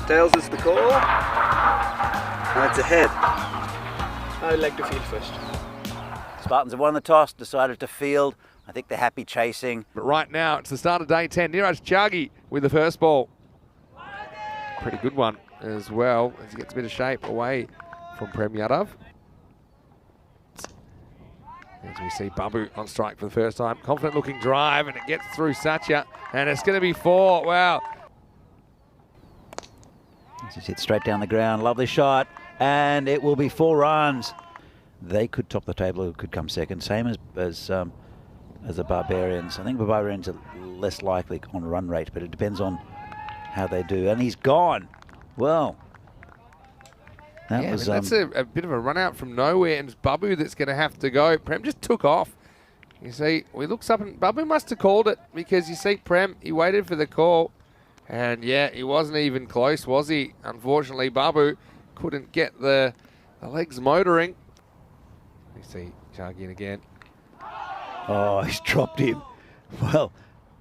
Tails is the call. That's ahead. I'd like to field first. Spartans have won the toss, decided to field. I think they're happy chasing. But right now, it's the start of day 10. Niraj Chagi with the first ball. Pretty good one as well, as he gets a bit of shape away from Prem Yadav. As we see Babu on strike for the first time. Confident looking drive, and it gets through Satya, and it's going to be 4. Wow. Just hit straight down the ground. Lovely shot, and it will be 4 runs. They could top the table, or could come second. Same as the Barbarians. I think the Barbarians are less likely on run rate, but it depends on how they do. And he's gone. Well, that's a bit of a run out from nowhere, and it's Babu that's going to have to go. Prem just took off. You see, we looks up, and Babu must have called it, because you see Prem, he waited for the call, and yeah, he wasn't even close, was he? Unfortunately, Babu couldn't get the legs motoring. You see Chagi again. Oh, he's dropped him. Well,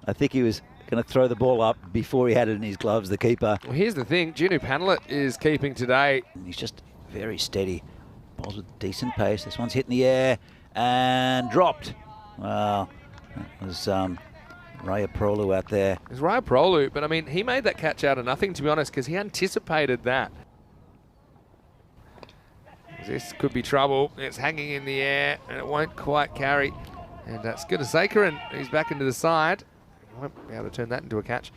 I think he was going to throw the ball up before he had it in his gloves, the keeper. Well, here's the thing. Junu Panelet is keeping today. And he's just very steady. Balls with decent pace. This one's hit in the air and dropped. Well, that was Raya Prolu out there. It's Raya Prolu, but I mean, he made that catch out of nothing, to be honest, because he anticipated that. This could be trouble. It's hanging in the air, and it won't quite carry. And that's Skudasekaran, who's back into the side. Won't be able to turn that into a catch.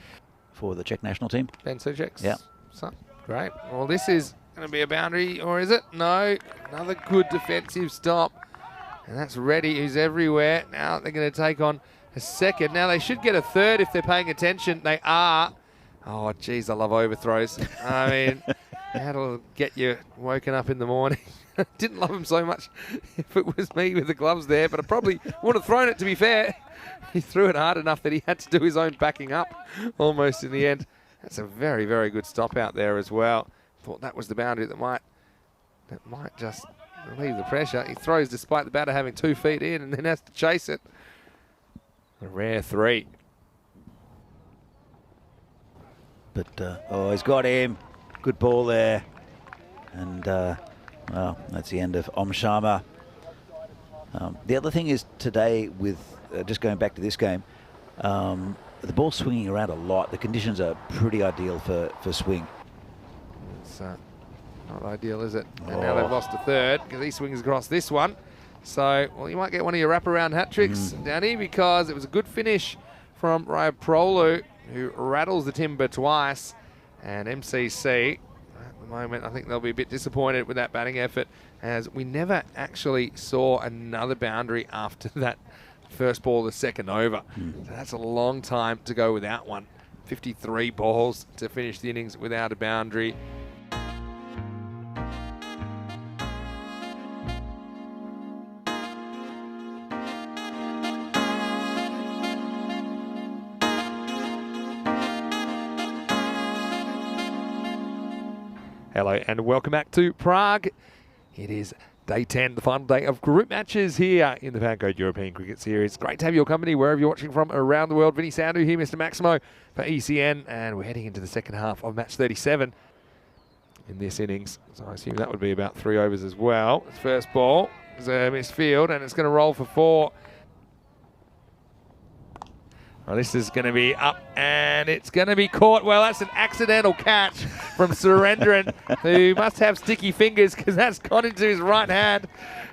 For the Czech national team. Ben Suchek's. Yeah. So, great. Well, this is going to be a boundary, or is it? No. Another good defensive stop. And that's Reddy, who's everywhere. Now they're going to take on a second. Now they should get a third if they're paying attention. They are. Oh, geez, I love overthrows. I mean, that'll get you woken up in the morning. Didn't love him so much if it was me with the gloves there, but I probably would have thrown it, to be fair. He threw it hard enough that he had to do his own backing up almost in the end. That's a very, very good stop out there as well. Thought that was the boundary that might just relieve the pressure. He throws despite the batter having 2 feet in, and then has to chase it. A rare 3. But, oh, he's got him. Good ball there. And, well, that's the end of Om Sharma. The other thing is today with, just going back to this game, the ball's swinging around a lot. The conditions are pretty ideal for swing. It's not ideal, is it? And now they've lost a third because he swings across this one. So, well, you might get one of your wraparound hat tricks, Danny, because it was a good finish from Raya Prolu, who rattles the timber twice. And MCC, at the moment, I think they'll be a bit disappointed with that batting effort, as we never actually saw another boundary after that first ball, the second over. So that's a long time to go without one. 53 balls to finish the innings without a boundary. Hello and welcome back to Prague. It is day 10, the final day of group matches here in the FanCode European Cricket Series. Great to have your company wherever you're watching from around the world. Vinny Sandhu here, Mr. Maximo for ECN, and we're heading into the second half of match 37 in this innings. So I assume that would be about 3 overs as well. His first ball is a missed field, and it's going to roll for 4. Well, this is going to be up, and it's going to be caught. Well, that's an accidental catch from Surendran, who must have sticky fingers because that's gone into his right hand.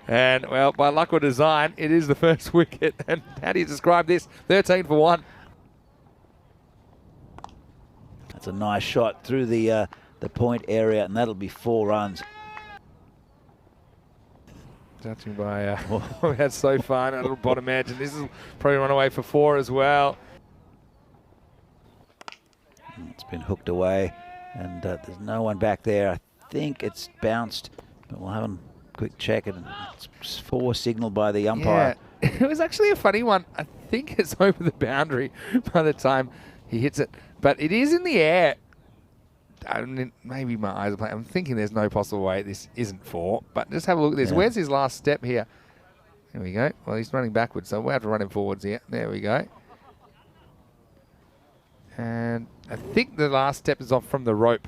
And, well, by luck or design, it is the first wicket. And how do you describe this? 13 for 1. That's a nice shot through the point area, and that'll be 4 runs. Judging by what we had so far, a little bottom edge, and this is probably run away for 4 as well. It's been hooked away, and there's no one back there. I think it's bounced, but we'll have a quick check, and it's 4 signaled by the umpire. Yeah, it was actually a funny one. I think it's over the boundary by the time he hits it, but it is in the air. I mean, maybe my eyes are playing. I'm thinking there's no possible way this isn't 4, but just have a look at this. Yeah. Where's his last step here? There we go. Well, he's running backwards, so we'll have to run him forwards here. There we go. And I think the last step is off from the rope.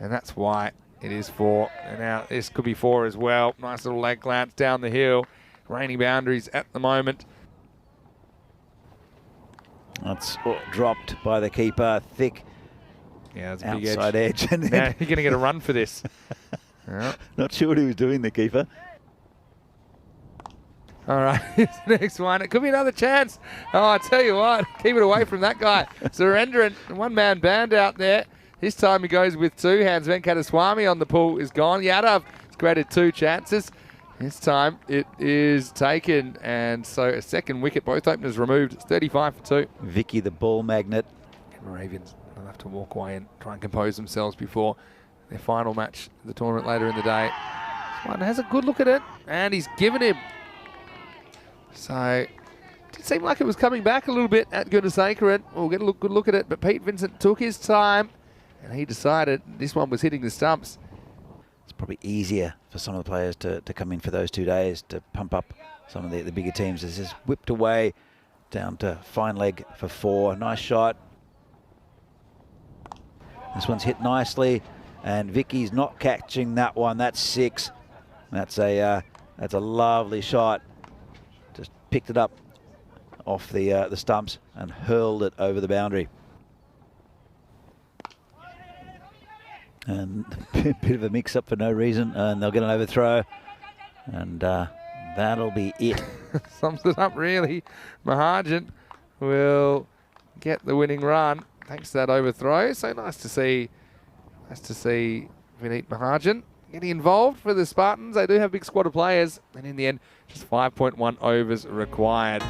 And that's why it is 4. And now this could be 4 as well. Nice little leg glance down the hill. Raining boundaries at the moment. That's dropped by the keeper. Thick Yeah, that's a big outside edge. And Now then you're going to get a run for this. Yeah. not sure what he was doing, the keeper. All right, here's the next one. It could be another chance. Oh, I tell you what, keep it away from that guy. Surrendering, one-man band out there. This time he goes with 2 hands. Venkateswamy on the pull is gone. Yadav has created 2 chances. This time it is taken, and so a second wicket. Both openers removed. It's 35 for 2. Vicky, the ball magnet. And Moravians will have to walk away and try and compose themselves before their final match of the tournament later in the day. This one has a good look at it, and he's given him. So, it did seem like it was coming back a little bit at Gunasekaran. We'll get a good look at it, but Pete Vincent took his time, and he decided this one was hitting the stumps. It's probably easier for some of the players to come in for those 2 days to pump up some of the bigger teams. This is whipped away down to fine leg for 4. Nice shot. This one's hit nicely, and Vicky's not catching that one. That's 6. That's a lovely shot. Just picked it up off the stumps and hurled it over the boundary. And a bit of a mix-up for no reason, and they'll get an overthrow, and that'll be it. Sums it up really. Mahajan will get the winning run thanks to that overthrow. So nice to see Vineet Mahajan getting involved for the Spartans. They do have a big squad of players, and in the end, just 5.1 overs required.